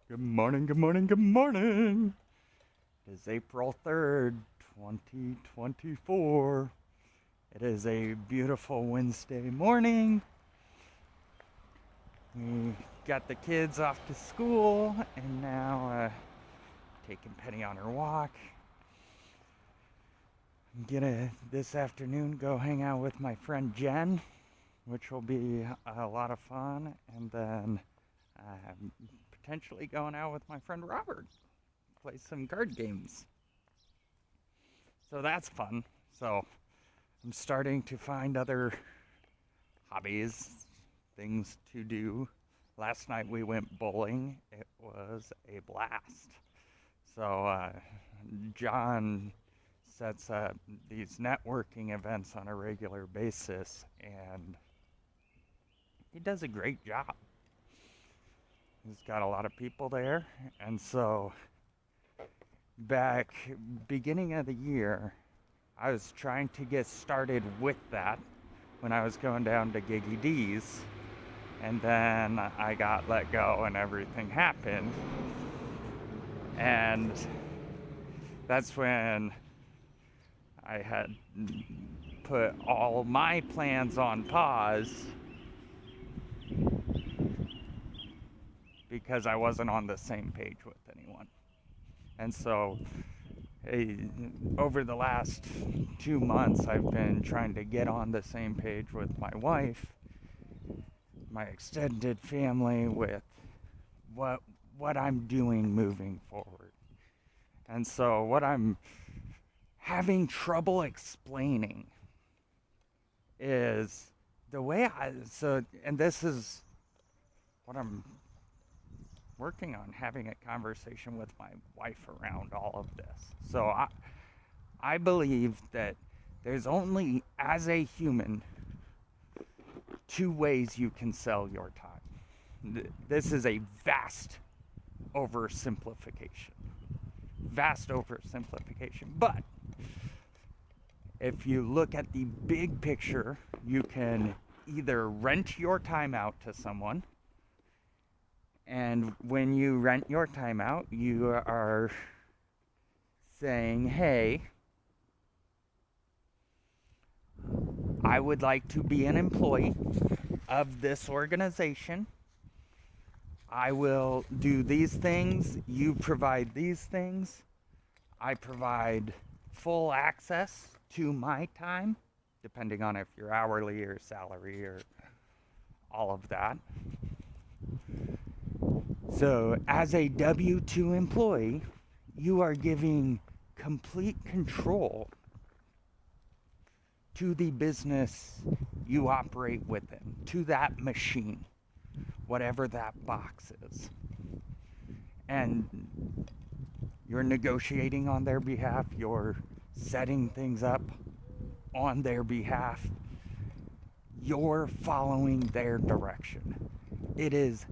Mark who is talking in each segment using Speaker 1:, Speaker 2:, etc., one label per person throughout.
Speaker 1: Good morning, good morning, good morning. It is April 3rd, 2024. It is a beautiful Wednesday morning. We got the kids off to school and now taking Penny on her walk. I'm gonna this afternoon go hang out with my friend Jen, which will be a lot of fun, and then potentially going out with my friend Robert, play some card games. So that's fun. So I'm starting to find other hobbies, things to do. Last night we went bowling. It was a blast. So John sets up these networking events on a regular basis, and he does a great job. He's got a lot of people there, and so back beginning of the year, I was trying to get started with that when I was going down to Giggy D's, and then I got let go and everything happened, and that's when I had put all my plans on pause because I wasn't on the same page with anyone. And so over the last 2 months, I've been trying to get on the same page with my wife, my extended family, with what I'm doing moving forward. And so what I'm having trouble explaining is the way and this is what I'm working on, having a conversation with my wife around all of this. So I believe that there's only, as a human, two ways you can sell your time. This is a vast oversimplification. But if you look at the big picture, you can either rent your time out to someone, and when you rent your time out, you are saying, hey, I would like to be an employee of this organization. I will do these things. You provide these things. I provide full access to my time, depending on if you're hourly or salary or all of that. So as a W-2 employee, you are giving complete control to the business you operate within, to that machine, whatever that box is. And you're negotiating on their behalf, you're setting things up on their behalf, you're following their direction. It is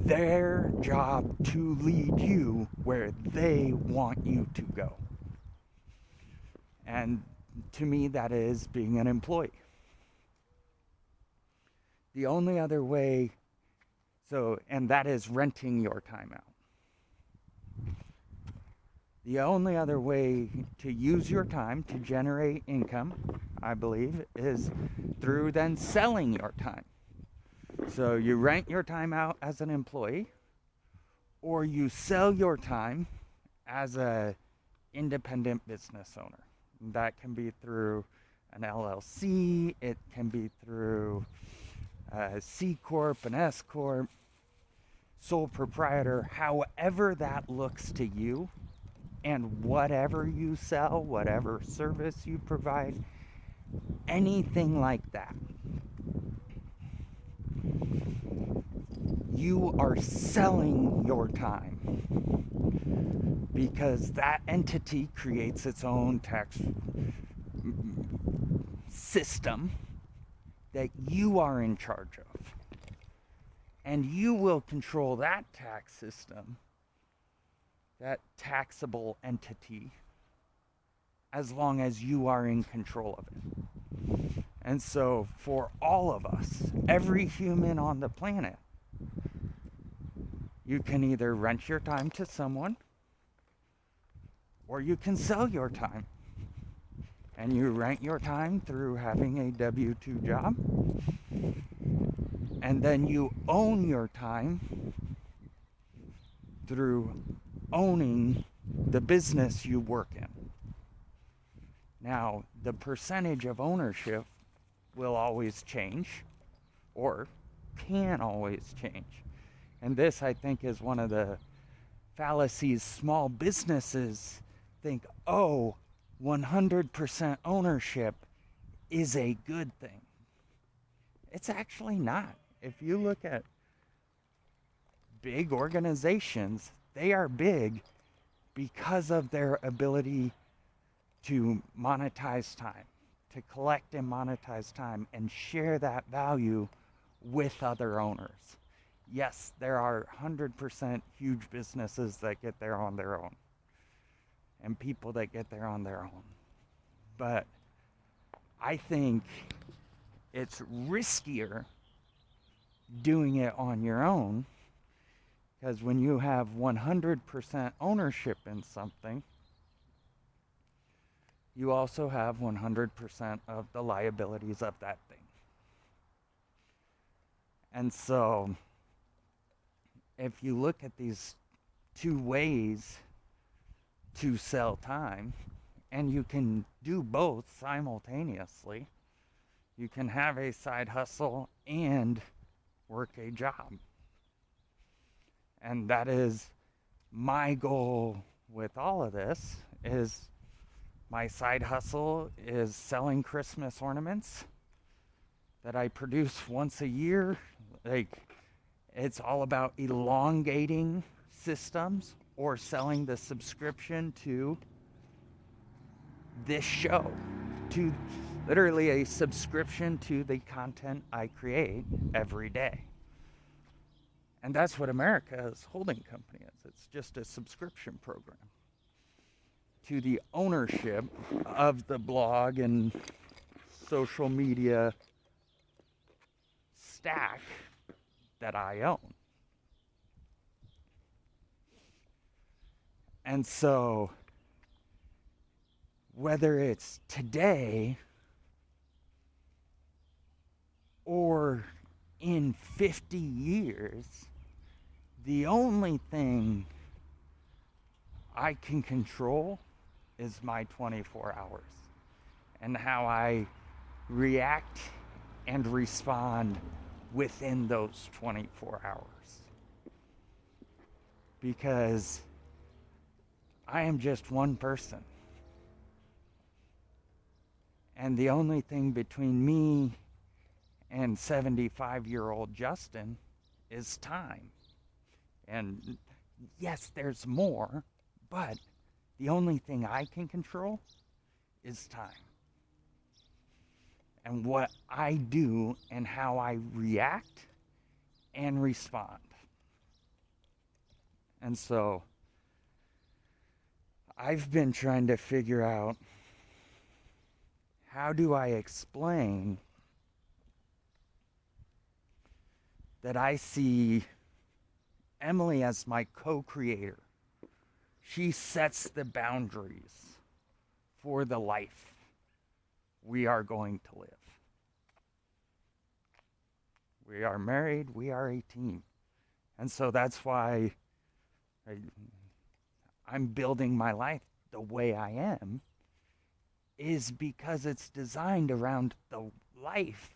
Speaker 1: their job to lead you where they want you to go. And to me, that is being an employee. The only other way, and that is renting your time out. The only other way to use your time to generate income, I believe, is through then selling your time. So you rent your time out as an employee, or you sell your time as an independent business owner. That can be through an LLC, it can be through a C Corp, an S Corp, sole proprietor, however that looks to you, and whatever you sell, whatever service you provide, anything like that. You are selling your time because that entity creates its own tax system that you are in charge of. And you will control that tax system, that taxable entity, as long as you are in control of it. And so for all of us, every human on the planet, You can either rent your time to someone, or you can sell your time. And you rent your time through having a W-2 job, and then you own your time through owning the business you work in. Now, the percentage of ownership will always change, or can always change. And this, I think, is one of the fallacies small businesses think, oh, 100% ownership is a good thing. It's actually not. If you look at big organizations, they are big because of their ability to monetize time, to collect and monetize time and share that value with other owners. Yes, there are 100% huge businesses that get there on their own, and people that get there on their own. But I think it's riskier doing it on your own, because when you have 100% ownership in something, you also have 100% of the liabilities of that thing. And so, if you look at these two ways to sell time, and you can do both simultaneously, you can have a side hustle and work a job. And that is my goal with all of this. Is my side hustle is selling Christmas ornaments that I produce once a year. Like, it's all about elongating systems or selling the subscription to this show, to literally a subscription to the content I create every day. And that's what America's holding company is. It's just a subscription program to the ownership of the blog and social media stack that I own. And so, whether it's today or in 50 years, the only thing I can control is my 24 hours and how I react and respond within those 24 hours. Because I am just one person. And the only thing between me and 75-year-old Justin is time. And yes, there's more, but the only thing I can control is time. And what I do and how I react and respond. And so I've been trying to figure out, how do I explain that I see Emily as my co-creator? She sets the boundaries for the life we are going to live. We are married, we are a team. And so that's why I'm building my life the way I am, is because it's designed around the life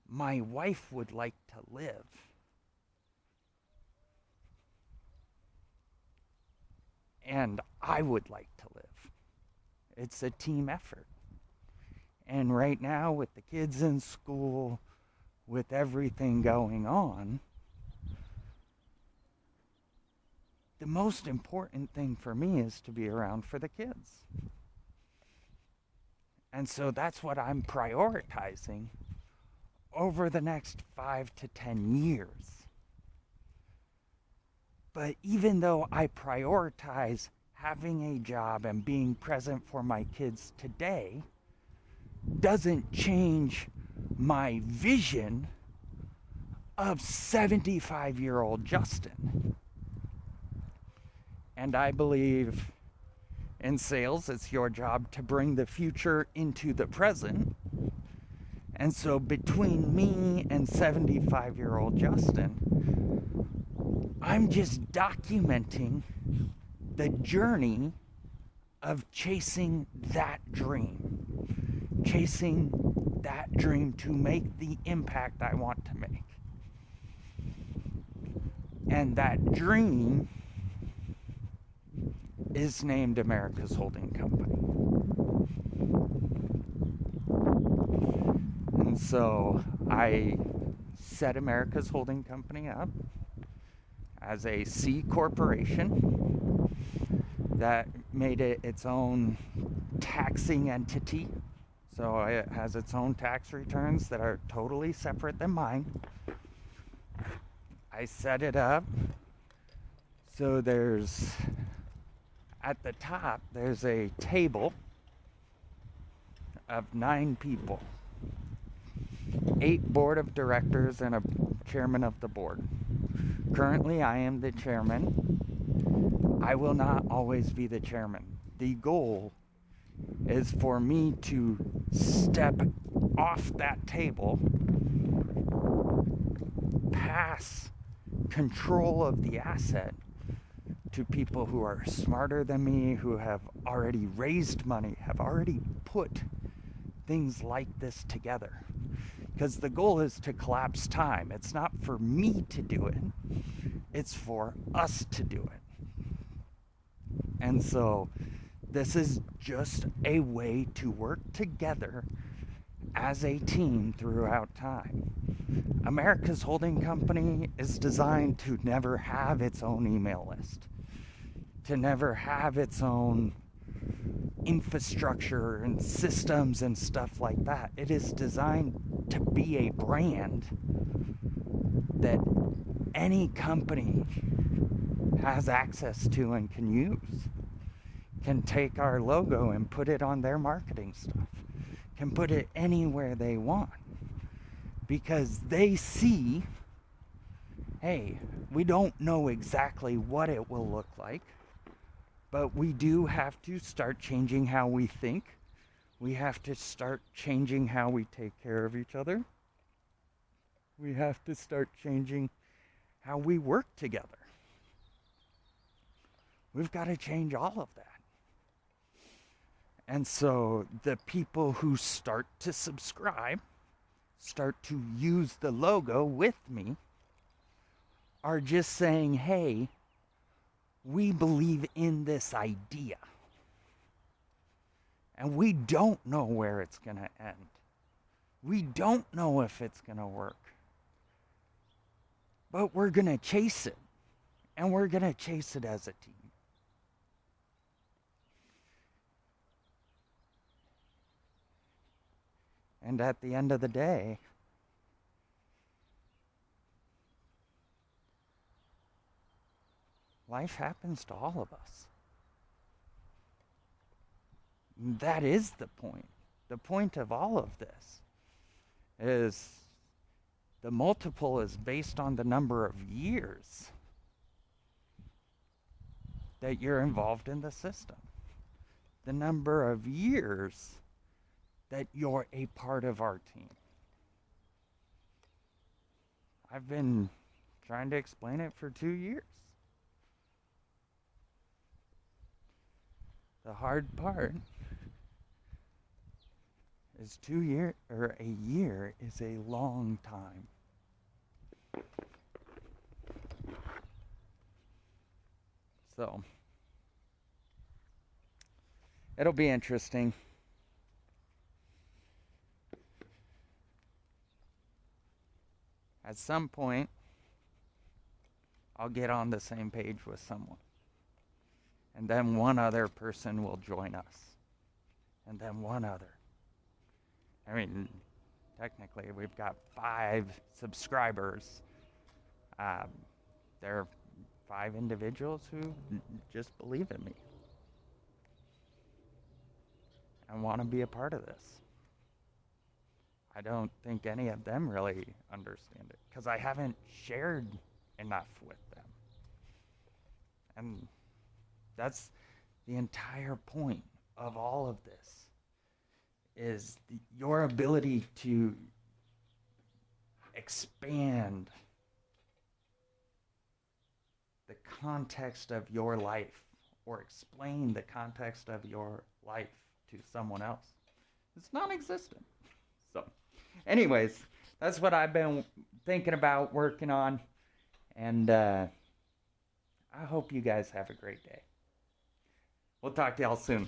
Speaker 1: my wife would like to live. And I would like to live. It's a team effort. And right now, with the kids in school, with everything going on, the most important thing for me is to be around for the kids. And so that's what I'm prioritizing over the next 5 to 10 years. But even though I prioritize having a job and being present for my kids today, doesn't change my vision of 75-year-old Justin. And I believe in sales, it's your job to bring the future into the present. And so between me and 75-year-old Justin, I'm just documenting the journey of chasing that dream. Chasing that dream to make the impact I want to make. And that dream is named America's Holding Company. And so I set America's Holding Company up as a C corporation that made it its own taxing entity. So it has its own tax returns that are totally separate than mine. I set it up so there's, at the top, there's a table of 9 people. 8 board of directors and a chairman of the board. Currently, I am the chairman. I will not always be the chairman. The goal is for me to step off that table, pass control of the asset to people who are smarter than me, who have already raised money, have already put things like this together. Because the goal is to collapse time. It's not for me to do it. It's for us to do it. And so this is just a way to work together as a team throughout time. America's Holding Company is designed to never have its own email list, to never have its own infrastructure and systems and stuff like that. It is designed to be a brand that any company has access to and can use. Can take our logo and put it on their marketing stuff. Can put it anywhere they want. Because they see, hey, we don't know exactly what it will look like, but we do have to start changing how we think. We have to start changing how we take care of each other. We have to start changing how we work together. We've got to change all of that. And so the people who start to subscribe, start to use the logo with me, are just saying, hey, we believe in this idea. And we don't know where it's going to end. We don't know if it's going to work. But we're going to chase it. And we're going to chase it as a team. And at the end of the day, life happens to all of us. That is the point. The point of all of this is the multiple is based on the number of years that you're involved in the system. The number of years that you're a part of our team. I've been trying to explain it for 2 years. The hard part is 2 years, or a year is a long time. So, it'll be interesting. At some point, I'll get on the same page with someone. And then one other person will join us. And then one other. I mean, technically, we've got 5 subscribers. There are 5 individuals who just believe in me and want to be a part of this. I don't think any of them really understand it because I haven't shared enough with them. And That's the entire point of all of this is your ability to expand the context of your life or explain the context of your life to someone else. It's non-existent. So, anyways, that's what I've been thinking about, working on, and I hope you guys have a great day. We'll talk to y'all soon.